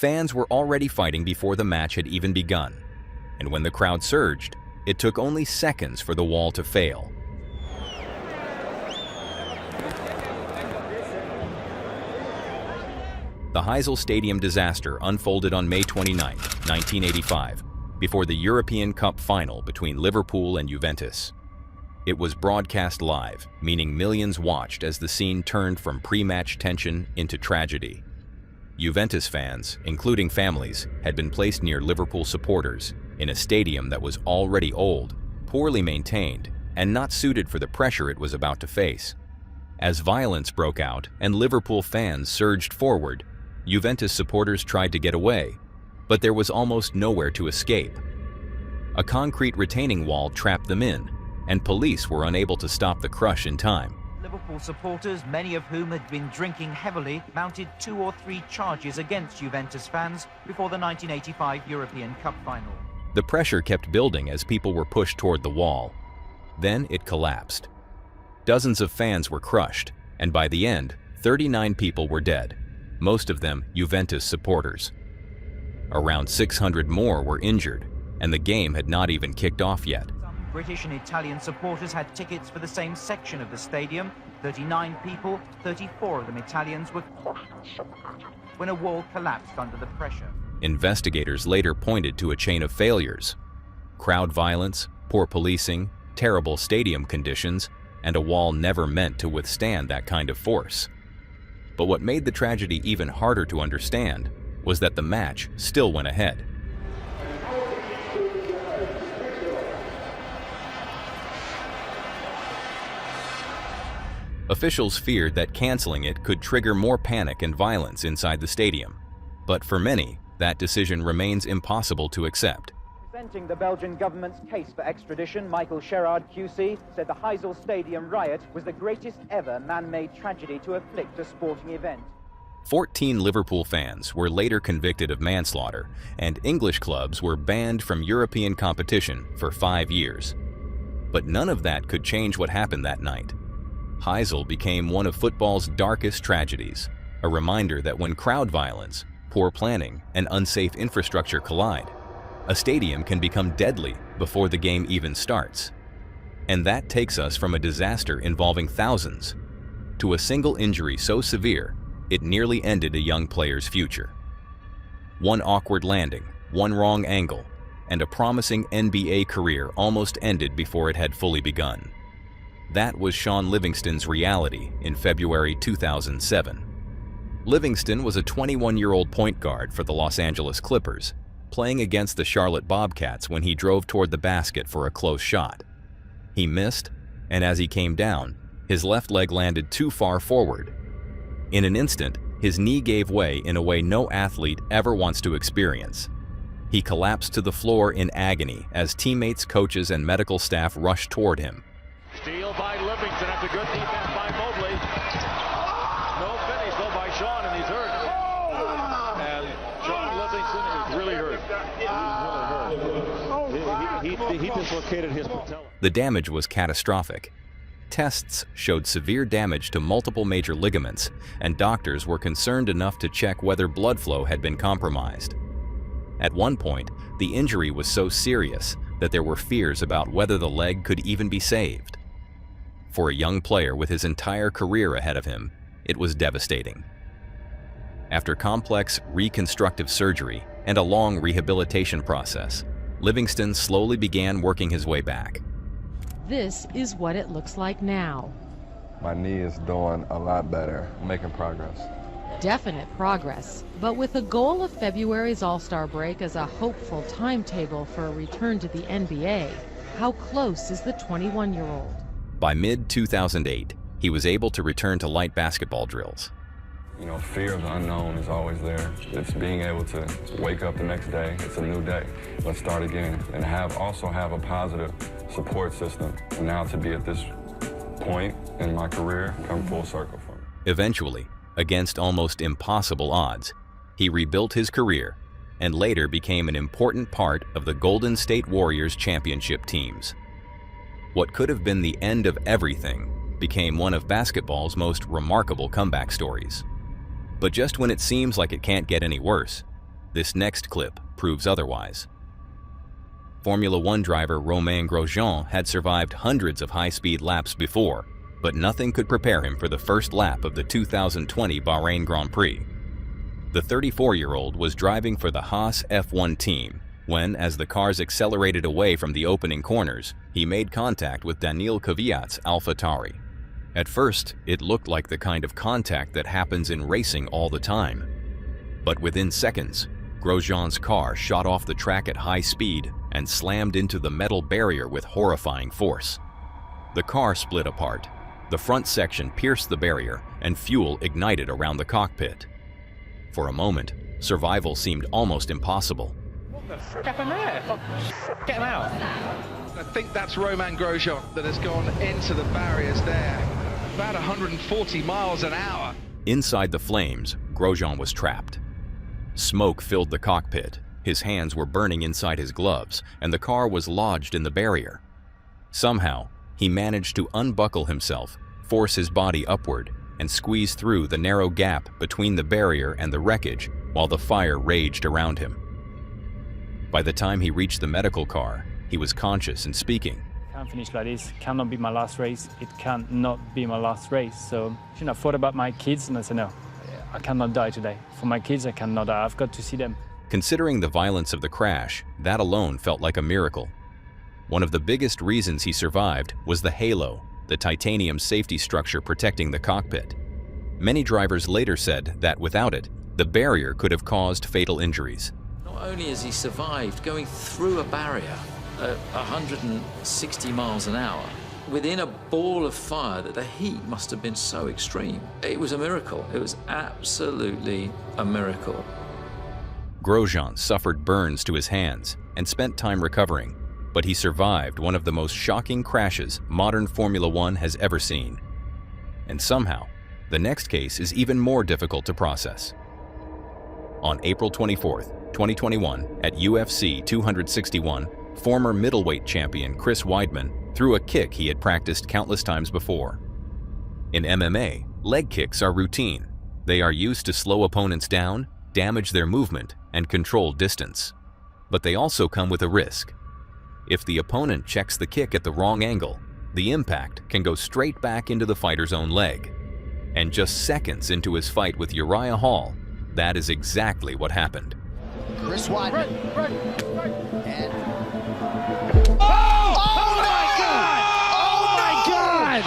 Fans were already fighting before the match had even begun, and when the crowd surged, it took only seconds for the wall to fail. The Heysel Stadium disaster unfolded on May 29, 1985, before the European Cup final between Liverpool and Juventus. It was broadcast live, meaning millions watched as the scene turned from pre-match tension into tragedy. Juventus fans, including families, had been placed near Liverpool supporters in a stadium that was already old, poorly maintained, and not suited for the pressure it was about to face. As violence broke out and Liverpool fans surged forward, Juventus supporters tried to get away, but there was almost nowhere to escape. A concrete retaining wall trapped them in, and police were unable to stop the crush in time. Liverpool supporters, many of whom had been drinking heavily, mounted 2 or 3 charges against Juventus fans before the 1985 European Cup final. The pressure kept building as people were pushed toward the wall. Then it collapsed. Dozens of fans were crushed, and by the end, 39 people were dead, most of them Juventus supporters. Around 600 more were injured, and the game had not even kicked off yet. British and Italian supporters had tickets for the same section of the stadium. 39 people, 34 of them Italians, were when a wall collapsed under the pressure. Investigators later pointed to a chain of failures: crowd violence, poor policing, terrible stadium conditions, and a wall never meant to withstand that kind of force. But what made the tragedy even harder to understand was that the match still went ahead. Officials feared that canceling it could trigger more panic and violence inside the stadium. But for many, that decision remains impossible to accept. Presenting the Belgian government's case for extradition, Michael Sherrard QC said the Heysel Stadium riot was the greatest ever man-made tragedy to afflict a sporting event. 14 Liverpool fans were later convicted of manslaughter, and English clubs were banned from European competition for 5 years. But none of that could change what happened that night. Heysel became one of football's darkest tragedies, a reminder that when crowd violence, poor planning, and unsafe infrastructure collide, a stadium can become deadly before the game even starts. And that takes us from a disaster involving thousands to a single injury so severe it nearly ended a young player's future. One awkward landing, one wrong angle, and a promising NBA career almost ended before it had fully begun. That was Shaun Livingston's reality in February 2007. Livingston was a 21-year-old point guard for the Los Angeles Clippers, playing against the Charlotte Bobcats when he drove toward the basket for a close shot. He missed, and as he came down, his left leg landed too far forward. In an instant, his knee gave way in a way no athlete ever wants to experience. He collapsed to the floor in agony as teammates, coaches, and medical staff rushed toward him. Steal by Livingston after good defense by Mobley. No finish though by Shaun, and he's hurt. And Shaun Livingston is really hurt. He dislocated his patella. The damage was catastrophic. Tests showed severe damage to multiple major ligaments, and doctors were concerned enough to check whether blood flow had been compromised. At one point, the injury was so serious that there were fears about whether the leg could even be saved. For a young player with his entire career ahead of him, it was devastating. After complex reconstructive surgery and a long rehabilitation process, Livingston slowly began working his way back. This is what it looks like now. My knee is doing a lot better, making progress. Definite progress, but with a goal of February's All-Star break as a hopeful timetable for a return to the NBA, how close is the 21-year-old? By mid-2008, he was able to return to light basketball drills. You know, fear of the unknown is always there. It's being able to wake up the next day. It's a new day. Let's start again. And also have a positive support system. And now to be at this point in my career, come full circle for me. Eventually, against almost impossible odds, he rebuilt his career and later became an important part of the Golden State Warriors championship teams. What could have been the end of everything became one of basketball's most remarkable comeback stories. But just when it seems like it can't get any worse, This next clip proves otherwise. Formula One driver Romain Grosjean had survived hundreds of high-speed laps before, but nothing could prepare him for the first lap of the 2020 Bahrain Grand Prix. The 34-year-old was driving for the Haas F1 team when, as the cars accelerated away from the opening corners, he made contact with Daniil Kvyat's AlphaTauri. At first, it looked like the kind of contact that happens in racing all the time. But within seconds, Grosjean's car shot off the track at high speed and slammed into the metal barrier with horrifying force. The car split apart. The front section pierced the barrier, and fuel ignited around the cockpit. For a moment, survival seemed almost impossible. What the f*** happened there? Get him out. I think that's Romain Grosjean that has gone into the barriers there. About 140 miles an hour. Inside the flames, Grosjean was trapped. Smoke filled the cockpit. His hands were burning inside his gloves, and the car was lodged in the barrier. Somehow, he managed to unbuckle himself, force his body upward, and squeeze through the narrow gap between the barrier and the wreckage while the fire raged around him. By the time he reached the medical car, he was conscious and speaking. Can't finish like this. Cannot be my last race. It cannot be my last race. So, I thought about my kids and I said, no, I cannot die today. For my kids, I cannot die. I've got to see them. Considering the violence of the crash, that alone felt like a miracle. One of the biggest reasons he survived was the halo, the titanium safety structure protecting the cockpit. Many drivers later said that without it, the barrier could have caused fatal injuries. Not only has he survived going through a barrier at 160 miles an hour, within a ball of fire that the heat must have been so extreme. It was a miracle. It was absolutely a miracle. Grosjean suffered burns to his hands and spent time recovering, but he survived one of the most shocking crashes modern Formula One has ever seen. And somehow, the next case is even more difficult to process. On April 24, 2021, at UFC 261, former middleweight champion Chris Weidman threw a kick he had practiced countless times before. In MMA, leg kicks are routine. They are used to slow opponents down, damage their movement, and control distance. But they also come with a risk. If the opponent checks the kick at the wrong angle, the impact can go straight back into the fighter's own leg. And just seconds into his fight with Uriah Hall, that is exactly what happened. Chris Weidman. And... Oh my God! Oh my God!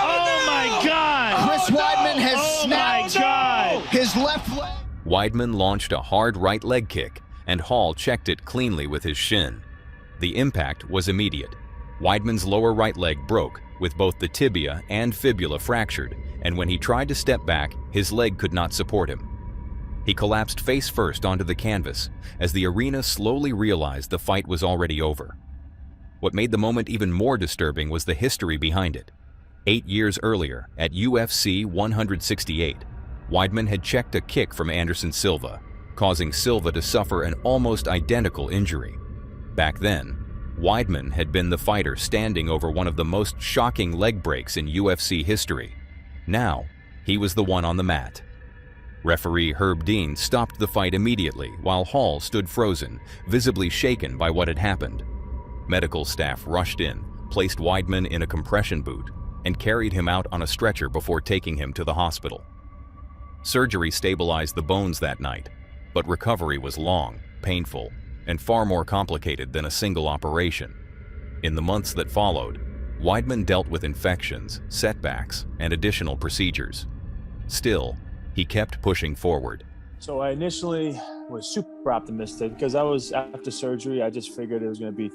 Oh my God! Chris Weidman has snapped his left leg. Weidman launched a hard right leg kick, and Hall checked it cleanly with his shin. The impact was immediate. Weidman's lower right leg broke, with both the tibia and fibula fractured, and when he tried to step back, his leg could not support him. He collapsed face first onto the canvas as the arena slowly realized the fight was already over. What made the moment even more disturbing was the history behind it. 8 years earlier, at UFC 168, Weidman had checked a kick from Anderson Silva, causing Silva to suffer an almost identical injury. Back then, Weidman had been the fighter standing over one of the most shocking leg breaks in UFC history. Now, he was the one on the mat. Referee Herb Dean stopped the fight immediately while Hall stood frozen, visibly shaken by what had happened. Medical staff rushed in, placed Weidman in a compression boot, and carried him out on a stretcher before taking him to the hospital. Surgery stabilized the bones that night, but recovery was long, painful, and far more complicated than a single operation. In the months that followed, Weidman dealt with infections, setbacks, and additional procedures. Still, he kept pushing forward. So I initially was super optimistic because I was after surgery. I just figured it was going to be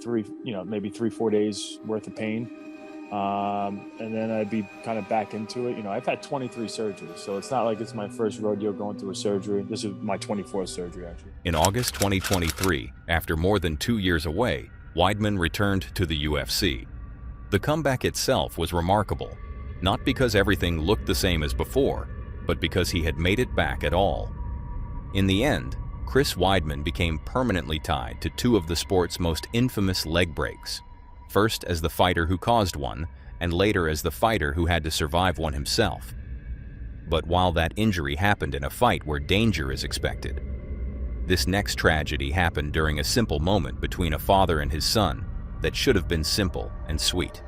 maybe 3-4 days worth of pain. And then I'd be kind of back into it. I've had 23 surgeries, so it's not like it's my first rodeo going through a surgery. This is my 24th surgery, actually. In August 2023, after more than 2 years away, Weidman returned to the UFC. The comeback itself was remarkable, not because everything looked the same as before, but because he had made it back at all. In the end, Chris Weidman became permanently tied to two of the sport's most infamous leg breaks. First as the fighter who caused one, and later as the fighter who had to survive one himself. But while that injury happened in a fight where danger is expected, This next tragedy happened during a simple moment between a father and his son that should have been simple and sweet.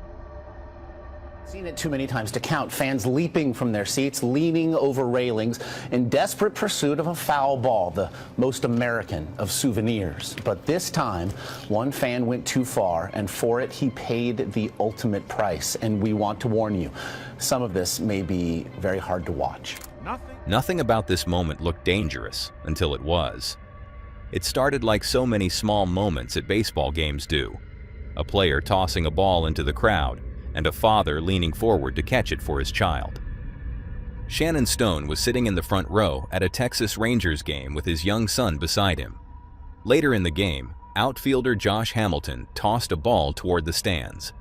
Seen it too many times to count. Fans leaping from their seats, leaning over railings in desperate pursuit of a foul ball, the most American of souvenirs. But this time, one fan went too far, and for it, he paid the ultimate price. And we want to warn you, some of this may be very hard to watch. Nothing about this moment looked dangerous until it was. It started like so many small moments at baseball games do. A player tossing a ball into the crowd, and a father leaning forward to catch it for his child. Shannon Stone was sitting in the front row at a Texas Rangers game with his young son beside him. Later in the game, outfielder Josh Hamilton tossed a ball toward the stands.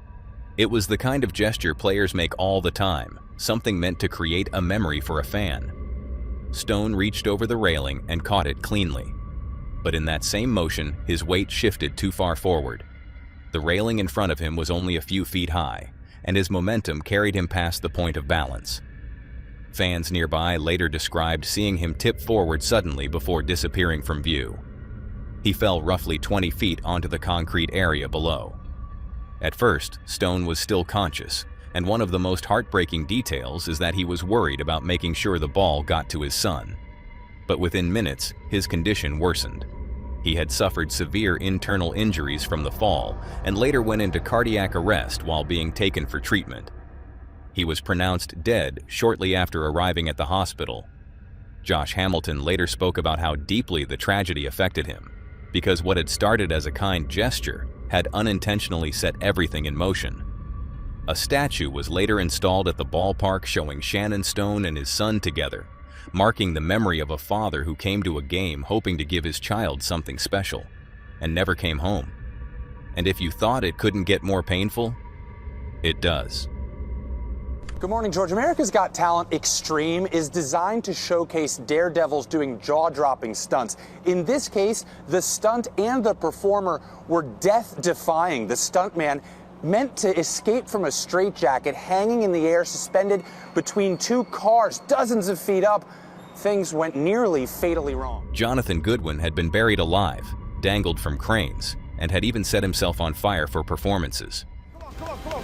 It was the kind of gesture players make all the time, something meant to create a memory for a fan. Stone reached over the railing and caught it cleanly. But in that same motion, his weight shifted too far forward. The railing in front of him was only a few feet high, and his momentum carried him past the point of balance. Fans nearby later described seeing him tip forward suddenly before disappearing from view. He fell roughly 20 feet onto the concrete area below. At first, Stone was still conscious, and one of the most heartbreaking details is that he was worried about making sure the ball got to his son. But within minutes, his condition worsened. He had suffered severe internal injuries from the fall and later went into cardiac arrest while being taken for treatment. He was pronounced dead shortly after arriving at the hospital. Josh Hamilton later spoke about how deeply the tragedy affected him, because what had started as a kind gesture had unintentionally set everything in motion. A statue was later installed at the ballpark showing Shannon Stone and his son together, marking the memory of a father who came to a game hoping to give his child something special, and never came home. And if you thought it couldn't get more painful, it does. Good morning, George. America's Got Talent Extreme is designed to showcase daredevils doing jaw-dropping stunts. In this case, the stunt and the performer were death-defying. The stuntman meant to escape from a straitjacket hanging in the air, suspended between two cars, dozens of feet up. Things went nearly fatally wrong. Jonathan Goodwin had been buried alive, dangled from cranes, and had even set himself on fire for performances. Come on.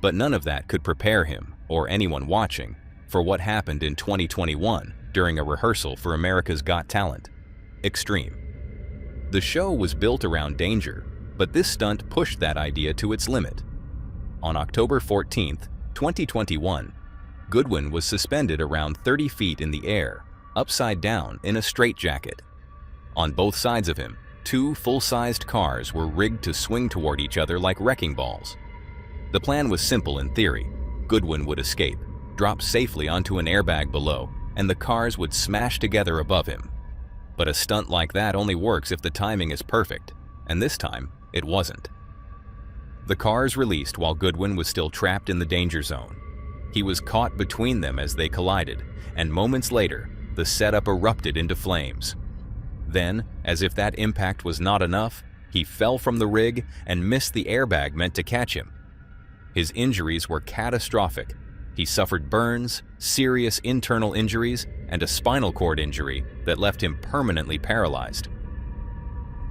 But none of that could prepare him, or anyone watching, for what happened in 2021 during a rehearsal for America's Got Talent Extreme. The show was built around danger, but this stunt pushed that idea to its limit. On October 14, 2021, Goodwin was suspended around 30 feet in the air, upside down in a straitjacket. On both sides of him, two full-sized cars were rigged to swing toward each other like wrecking balls. The plan was simple in theory. Goodwin would escape, drop safely onto an airbag below, and the cars would smash together above him. But a stunt like that only works if the timing is perfect, and this time, it wasn't. The cars released while Goodwin was still trapped in the danger zone. He was caught between them as they collided, and moments later, the setup erupted into flames. Then, as if that impact was not enough, he fell from the rig and missed the airbag meant to catch him. His injuries were catastrophic. He suffered burns, serious internal injuries, and a spinal cord injury that left him permanently paralyzed.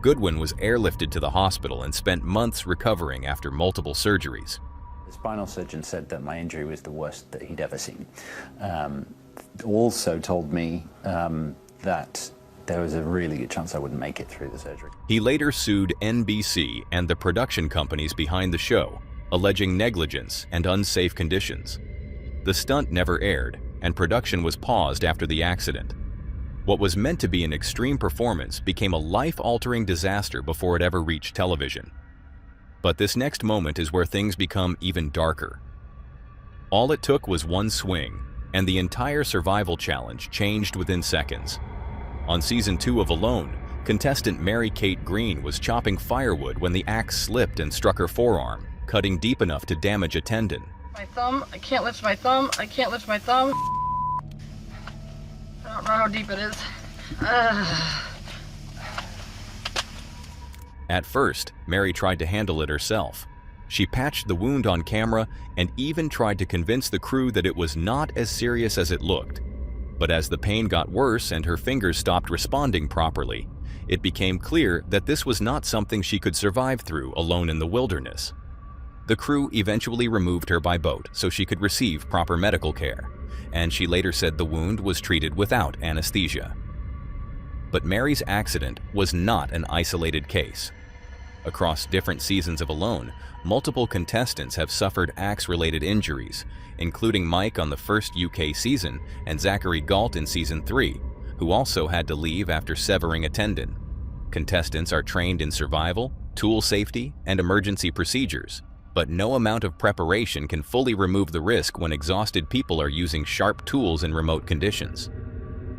Goodwin was airlifted to the hospital and spent months recovering after multiple surgeries. The spinal surgeon said that my injury was the worst that he'd ever seen. Also told me that there was a really good chance I wouldn't make it through the surgery. He later sued NBC and the production companies behind the show, alleging negligence and unsafe conditions. The stunt never aired, and production was paused after the accident. What was meant to be an extreme performance became a life-altering disaster before it ever reached television. But this next moment is where things become even darker. All it took was one swing, and the entire survival challenge changed within seconds. On season 2 of Alone, contestant Mary Kate Green was chopping firewood when the axe slipped and struck her forearm, cutting deep enough to damage a tendon. My thumb, I can't lift my thumb, I can't lift my thumb. I don't know how deep it is. At first, Mary tried to handle it herself. She patched the wound on camera and even tried to convince the crew that it was not as serious as it looked. But as the pain got worse and her fingers stopped responding properly, it became clear that this was not something she could survive through alone in the wilderness. The crew eventually removed her by boat so she could receive proper medical care, and she later said the wound was treated without anesthesia. But Mary's accident was not an isolated case. Across different seasons of Alone, multiple contestants have suffered axe-related injuries, including Mike on the first UK season and Zachary Galt in Season 3, who also had to leave after severing a tendon. Contestants are trained in survival, tool safety, and emergency procedures, but no amount of preparation can fully remove the risk when exhausted people are using sharp tools in remote conditions.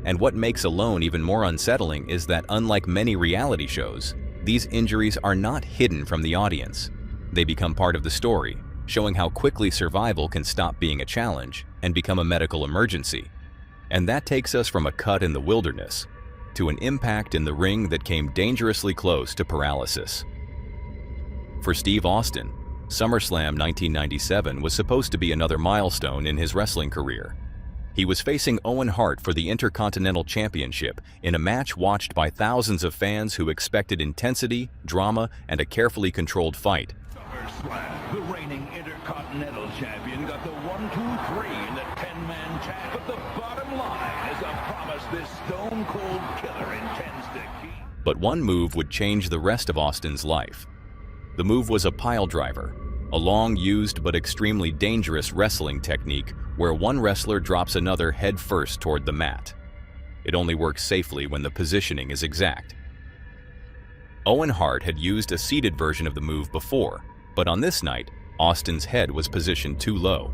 And what makes Alone even more unsettling is that, unlike many reality shows, these injuries are not hidden from the audience. They become part of the story, showing how quickly survival can stop being a challenge and become a medical emergency. And that takes us from a cut in the wilderness to an impact in the ring that came dangerously close to paralysis. For Steve Austin, SummerSlam 1997 was supposed to be another milestone in his wrestling career. He was facing Owen Hart for the Intercontinental Championship in a match watched by thousands of fans who expected intensity, drama, and a carefully controlled fight. SummerSlam, the reigning Intercontinental Champion got the 1, 2, 3 in the 10-man tag. But the bottom line is a promise this stone-cold killer intends to keep. But one move would change the rest of Austin's life. The move was a pile driver, a long-used but extremely dangerous wrestling technique where one wrestler drops another head first toward the mat. It only works safely when the positioning is exact. Owen Hart had used a seated version of the move before, but on this night, Austin's head was positioned too low.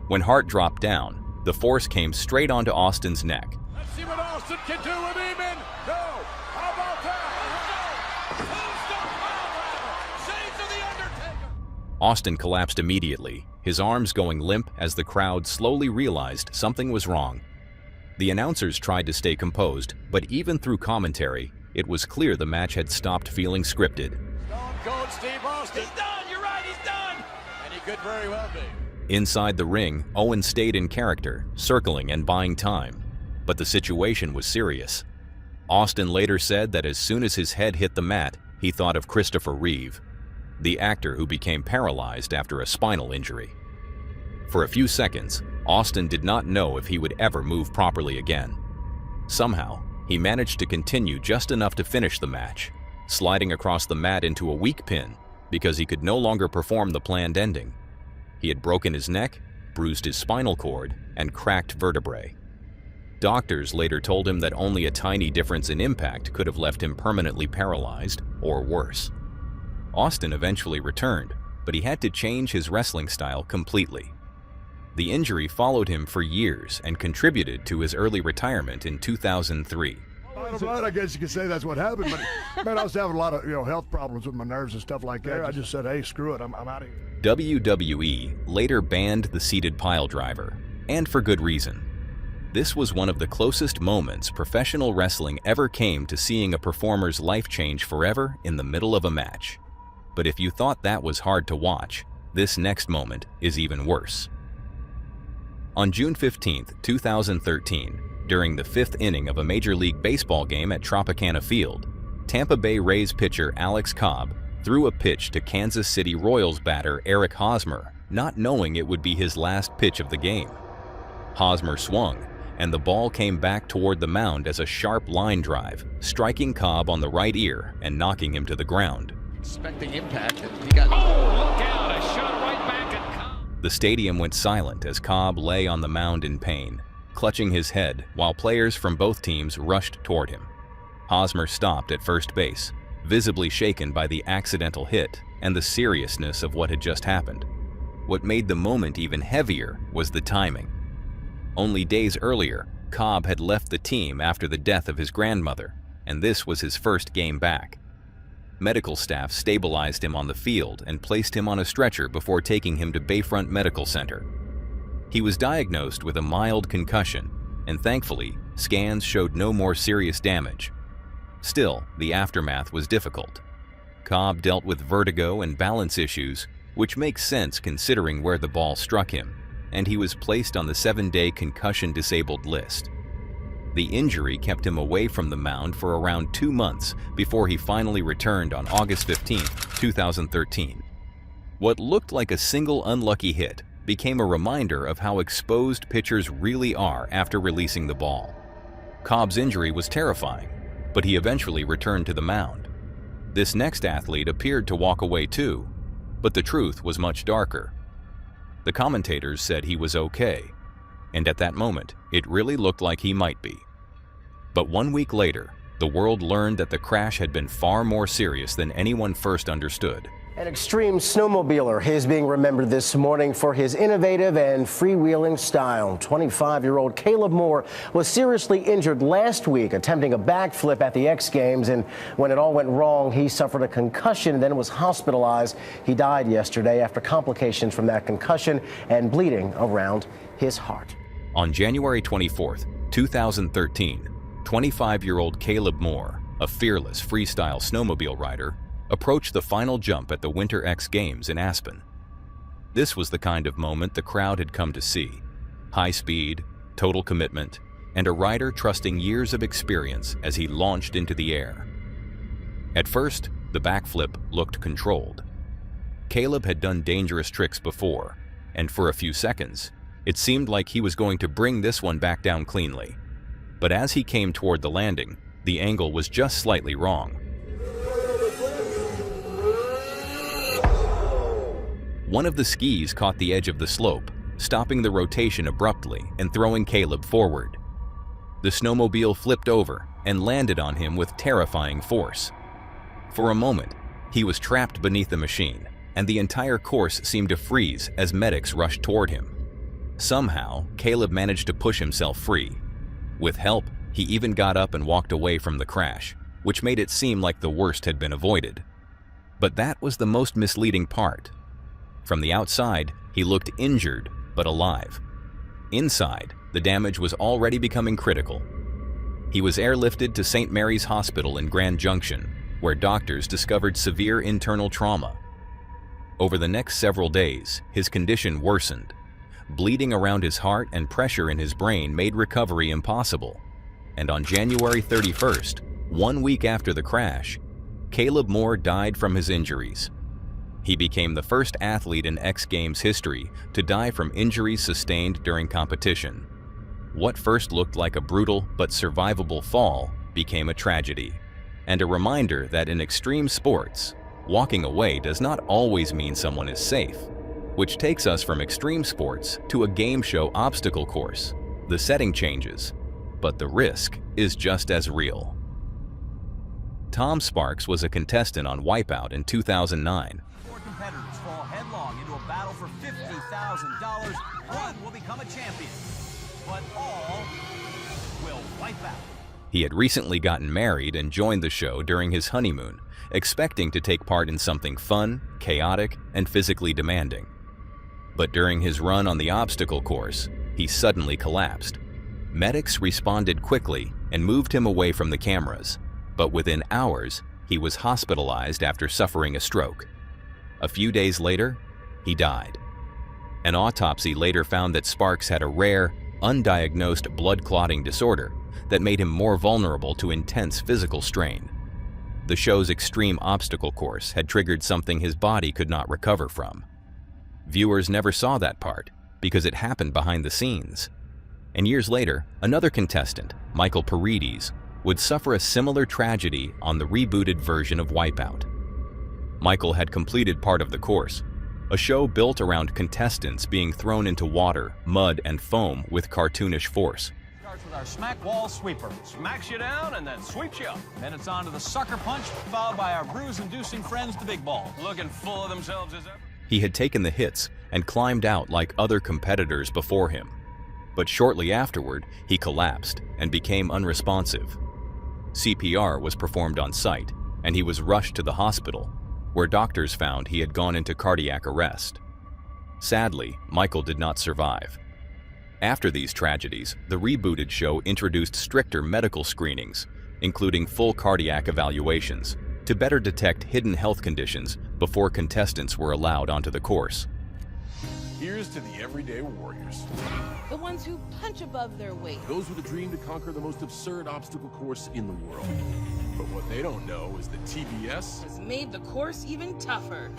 When Hart dropped down, the force came straight onto Austin's neck. Let's see what Austin can do with Weidman. No, how about that? Shades of the Undertaker. Austin collapsed immediately, his arms going limp as the crowd slowly realized something was wrong. The announcers tried to stay composed, but even through commentary, it was clear the match had stopped feeling scripted. Stone Cold Steve Austin. He's done, you're right, he's done. And he could very well be. Inside the ring, Owen stayed in character, circling and buying time. But the situation was serious. Austin later said that as soon as his head hit the mat, he thought of Christopher Reeve, the actor who became paralyzed after a spinal injury. For a few seconds, Austin did not know if he would ever move properly again. Somehow, he managed to continue just enough to finish the match, sliding across the mat into a weak pin because he could no longer perform the planned ending. He had broken his neck, bruised his spinal cord, and cracked vertebrae. Doctors later told him that only a tiny difference in impact could have left him permanently paralyzed or worse. Austin eventually returned, but he had to change his wrestling style completely. The injury followed him for years and contributed to his early retirement in 2003. I guess you could say that's what happened, but man, I was having a lot of health problems with my nerves and stuff like that. I just said, hey, screw it, I'm out of here. WWE later banned the seated pile driver, and for good reason. This was one of the closest moments professional wrestling ever came to seeing a performer's life change forever in the middle of a match. But if you thought that was hard to watch, this next moment is even worse. On June 15, 2013, during the fifth inning of a Major League Baseball game at Tropicana Field, Tampa Bay Rays pitcher Alex Cobb threw a pitch to Kansas City Royals batter Eric Hosmer, not knowing it would be his last pitch of the game. Hosmer swung, and the ball came back toward the mound as a sharp line drive, striking Cobb on the right ear and knocking him to the ground. Expecting impact, and he got... Oh, look out, a shot right back at Cobb. The stadium went silent as Cobb lay on the mound in pain, clutching his head while players from both teams rushed toward him. Hosmer stopped at first base, visibly shaken by the accidental hit and the seriousness of what had just happened. What made the moment even heavier was the timing. Only days earlier, Cobb had left the team after the death of his grandmother, and this was his first game back. Medical staff stabilized him on the field and placed him on a stretcher before taking him to Bayfront Medical Center. He was diagnosed with a mild concussion, and thankfully, scans showed no more serious damage. Still, the aftermath was difficult. Cobb dealt with vertigo and balance issues, which makes sense considering where the ball struck him. and he was placed on the 7-day concussion-disabled list. The injury kept him away from the mound for around 2 months before he finally returned on August 15, 2013. What looked like a single unlucky hit became a reminder of how exposed pitchers really are after releasing the ball. Cobb's injury was terrifying, but he eventually returned to the mound. This next athlete appeared to walk away too, but the truth was much darker. The commentators said he was okay, and at that moment, it really looked like he might be. But 1 week later, the world learned that the crash had been far more serious than anyone first understood. An extreme snowmobiler is being remembered this morning for his innovative and freewheeling style. 25-year-old Caleb Moore was seriously injured last week attempting a backflip at the X Games, and when it all went wrong, he suffered a concussion and then was hospitalized. He died yesterday after complications from that concussion and bleeding around his heart. On January 24, 2013, 25-year-old Caleb Moore, a fearless freestyle snowmobile rider, approached the final jump at the Winter X Games in Aspen. This was the kind of moment the crowd had come to see. High speed, total commitment, and a rider trusting years of experience as he launched into the air. At first, the backflip looked controlled. Caleb had done dangerous tricks before, and for a few seconds, it seemed like he was going to bring this one back down cleanly. But as he came toward the landing, the angle was just slightly wrong. One of the skis caught the edge of the slope, stopping the rotation abruptly and throwing Caleb forward. The snowmobile flipped over and landed on him with terrifying force. For a moment, he was trapped beneath the machine, and the entire course seemed to freeze as medics rushed toward him. Somehow, Caleb managed to push himself free. With help, he even got up and walked away from the crash, which made it seem like the worst had been avoided. But that was the most misleading part. From the outside, he looked injured but alive. Inside, the damage was already becoming critical. He was airlifted to St. Mary's Hospital in Grand Junction, where doctors discovered severe internal trauma. Over the next several days, his condition worsened. Bleeding around his heart and pressure in his brain made recovery impossible. And on January 31st, 1 week after the crash, Caleb Moore died from his injuries. He became the first athlete in X Games history to die from injuries sustained during competition. What first looked like a brutal but survivable fall became a tragedy, and a reminder that in extreme sports, walking away does not always mean someone is safe, which takes us from extreme sports to a game show obstacle course. The setting changes, but the risk is just as real. Tom Sparks was a contestant on Wipeout in 2009. Competitors fall headlong into a battle for $50,000. One will become a champion, but all will wipe out. He had recently gotten married and joined the show during his honeymoon, expecting to take part in something fun, chaotic, and physically demanding. But during his run on the obstacle course, he suddenly collapsed. Medics responded quickly and moved him away from the cameras, but within hours, he was hospitalized after suffering a stroke. A few days later, he died. An autopsy later found that Sparks had a rare, undiagnosed blood clotting disorder that made him more vulnerable to intense physical strain. The show's extreme obstacle course had triggered something his body could not recover from. Viewers never saw that part because it happened behind the scenes. And years later, another contestant, Michael Paredes, would suffer a similar tragedy on the rebooted version of Wipeout. Michael had completed part of the course, a show built around contestants being thrown into water, mud, and foam with cartoonish force. Starts with our smack wall sweeper. Smacks you down and then sweeps you up. Then it's on to the sucker punch, followed by our bruise-inducing friends, the big ball. Looking full of themselves as ever. He had taken the hits and climbed out like other competitors before him. But shortly afterward, he collapsed and became unresponsive. CPR was performed on site, and he was rushed to the hospital, where doctors found he had gone into cardiac arrest. Sadly, Michael did not survive. After these tragedies, the rebooted show introduced stricter medical screenings, including full cardiac evaluations, to better detect hidden health conditions before contestants were allowed onto the course. Here's to the everyday warriors. The ones who punch above their weight. Those with a dream to conquer the most absurd obstacle course in the world. But what they don't know is that TBS has made the course even tougher.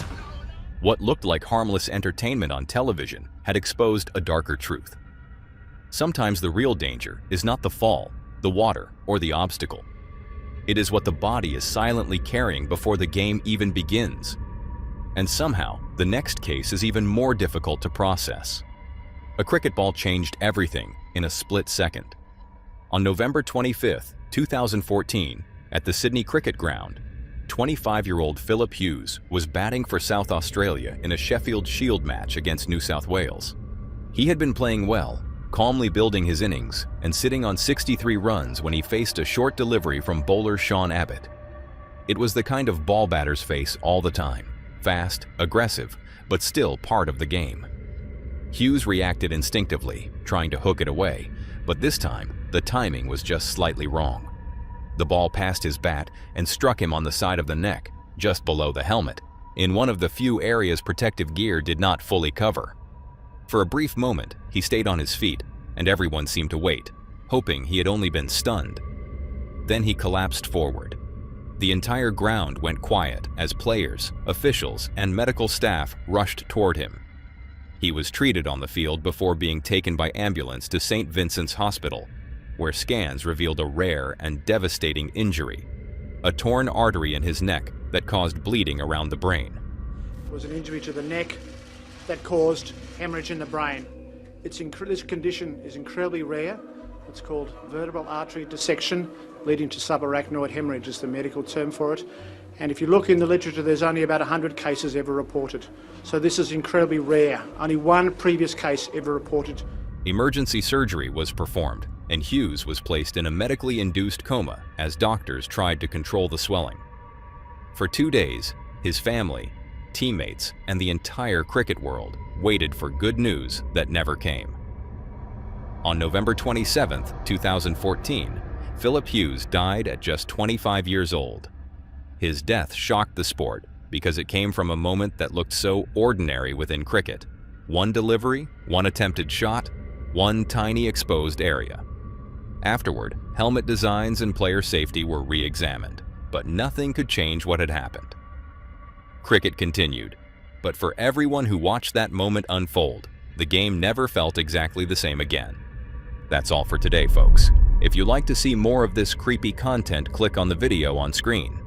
What looked like harmless entertainment on television had exposed a darker truth. Sometimes the real danger is not the fall, the water, or the obstacle. It is what the body is silently carrying before the game even begins. And somehow, the next case is even more difficult to process. A cricket ball changed everything in a split second. On November 25, 2014, at the Sydney Cricket Ground, 25-year-old Philip Hughes was batting for South Australia in a Sheffield Shield match against New South Wales. He had been playing well, calmly building his innings and sitting on 63 runs when he faced a short delivery from bowler Sean Abbott. It was the kind of ball batters face all the time, fast, aggressive, but still part of the game. Hughes reacted instinctively, trying to hook it away, but this time the timing was just slightly wrong. The ball passed his bat and struck him on the side of the neck, just below the helmet, in one of the few areas protective gear did not fully cover. For a brief moment, he stayed on his feet, and everyone seemed to wait, hoping he had only been stunned. Then he collapsed forward. The entire ground went quiet as players, officials, and medical staff rushed toward him. He was treated on the field before being taken by ambulance to St. Vincent's Hospital, where scans revealed a rare and devastating injury, a torn artery in his neck that caused bleeding around the brain. It was an injury to the neck that caused hemorrhage in the brain. This condition is incredibly rare. It's called vertebral artery dissection, leading to subarachnoid hemorrhage is the medical term for it. And if you look in the literature, there's only about 100 cases ever reported. So this is incredibly rare. Only one previous case ever reported. Emergency surgery was performed, and Hughes was placed in a medically induced coma as doctors tried to control the swelling. For 2 days, his family, teammates, and the entire cricket world waited for good news that never came. On November 27, 2014, Philip Hughes died at just 25 years old. His death shocked the sport because it came from a moment that looked so ordinary within cricket. One delivery, one attempted shot, one tiny exposed area. Afterward, helmet designs and player safety were re-examined, but nothing could change what had happened. Cricket continued, but for everyone who watched that moment unfold, the game never felt exactly the same again. That's all for today, folks. If you'd like to see more of this creepy content, click on the video on screen.